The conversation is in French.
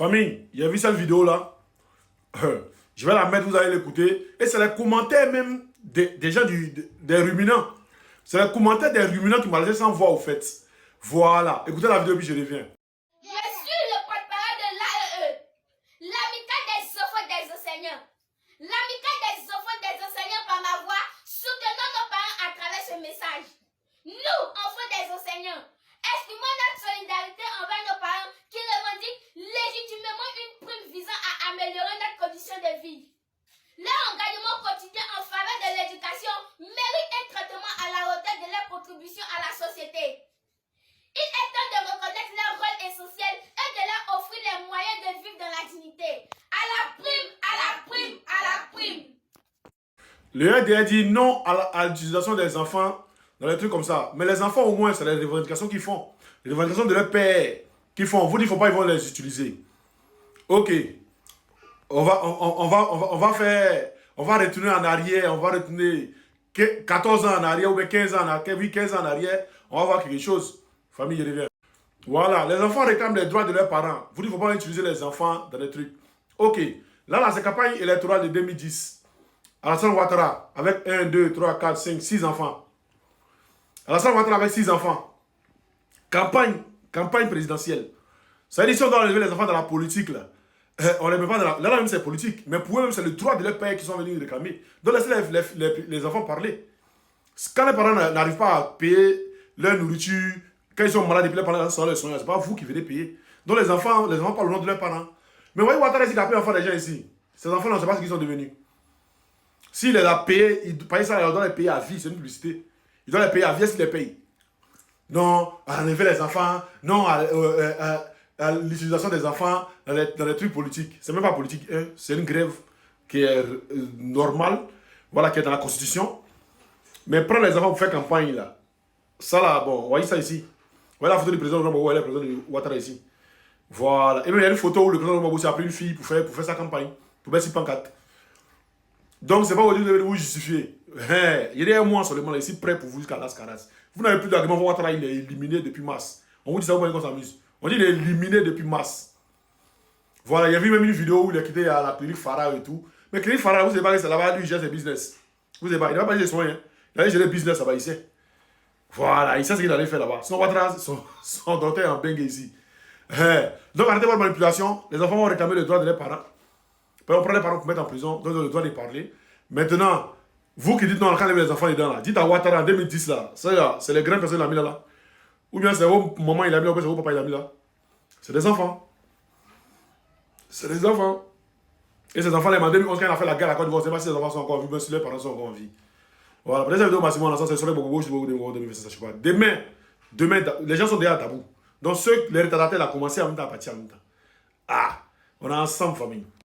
Famille, il y a vu cette vidéo là. Je vais la mettre, vous allez l'écouter. Et c'est les commentaires même des gens, des ruminants. C'est les commentaires des ruminants qui m'ont laissé sans voix au fait. Voilà. Écoutez la vidéo puis je reviens. Je suis le porte-parole de l'AEE, l'amicale des enfants des enseignants. L'amicale des enfants des enseignants par ma voix, soutenons nos parents à travers ce message. Nous, enfants des enseignants, exprimons notre solidarité envers nos parents qui revendiquent légitimement une prime visant à améliorer notre condition de vie. Leur engagement quotidien en faveur de l'éducation mérite un traitement à la hauteur de leur contribution à la société. Il est temps de reconnaître leur rôle essentiel et de leur offrir les moyens de vivre dans la dignité. À la prime, à la prime, à la prime. Le RDA dit non à l'utilisation des enfants dans les trucs comme ça. Mais les enfants, au moins, c'est les revendications qu'ils font. Les revendications de leur père qu'ils font. Vous dites qu'il ne faut pas, ils vont les utiliser. Ok. On va retourner en arrière. On va retourner 14 ans en arrière ou bien 15 ans en arrière. 15 ans en arrière. On va voir quelque chose. Famille, je reviens. Voilà. Les enfants réclament les droits de leurs parents. Vous dites qu'il ne faut pas utiliser les enfants dans les trucs. Ok. Là, c'est la campagne électorale de 2010. Alassane Ouattara avec 1, 2, 3, 4, 5, 6 enfants. Alassane Ouattara avec 6 enfants. Campagne présidentielle. Ça veut dire si on doit enlever les enfants dans la politique, là, on les met pas dans la... Là même c'est politique. Mais pour eux même c'est le droit de leur père qui sont venus réclamer. Donc laissez les enfants parler. Quand les parents n'arrivent pas à payer leur nourriture, quand ils sont malades et puis les parents sont les soins, c'est pas vous qui venez payer. Donc les enfants parlent au nom de leurs parents. Mais voyez Ouattara ici qui a payé l'enfant des gens ici. Ces enfants là on ne sait pas ce qu'ils sont devenus. S'il les a payés, il doit les payer à vie, c'est une publicité. Il doit les payer à vie, est-ce qu'il les paye? Non, à enlever les enfants, non à l'utilisation des enfants dans les trucs politiques. C'est même pas politique, hein. C'est une grève qui est normale, voilà, qui est dans la Constitution. Mais prendre les enfants pour faire campagne, là, ça là, bon, vous voyez ça ici. Vous voyez la photo du président de Ouattara, le président de Ouattara ici. Voilà. Et même il y a une photo où le président de Ouattara a pris une fille pour faire sa campagne, pour mettre 6 pancartes. Donc, c'est pas aujourd'hui que vous devez vous justifier. Il y a un mois seulement là, ici, prêt pour vous jusqu'à Las Caras. Vous n'avez plus d'argument, Ouattara, il est éliminé depuis mars. On vous dit ça, vous voyez qu'on s'amuse. On dit qu'il est éliminé depuis mars. Voilà, il y a vu même une vidéo où il est quitté à la clinique Farah et tout. Mais clinique Farah, vous savez pas que c'est là-bas, lui, il gère ses business. Vous savez pas, il n'a pas gérer soins. Hein. Il a géré le business là-bas, il sait. Voilà, il sait ce qu'il allait faire là-bas. Sinon, Ouattara, son docteur est en bengue ici. Donc, arrêtez votre manipulation. Les enfants vont réclamer le droit de leurs parents. On prend les parents pour mettre en prison, donc on doit les parler. Maintenant, vous qui dites non, quand les enfants dedans là, dites à Ouattara en 2010 là, c'est les grandes personnes qui l'ont mis là. Ou bien c'est vos mamans il a mis là, ou bien c'est vos papas il a mis là. C'est des enfants. C'est des enfants. Et ces enfants là, en 2011, quand il a fait la guerre à Côte d'Ivoire, c'est pas si les enfants sont encore en vie, mais si les parents sont encore en vie. Voilà, pour les vidéos maximum, on a c'est sur les Bobo, je sais pas. Demain, les gens sont déjà tabous. Donc ceux, les retardataires, ont commencé à monter à partir en même temps. Ah, on est ensemble, famille.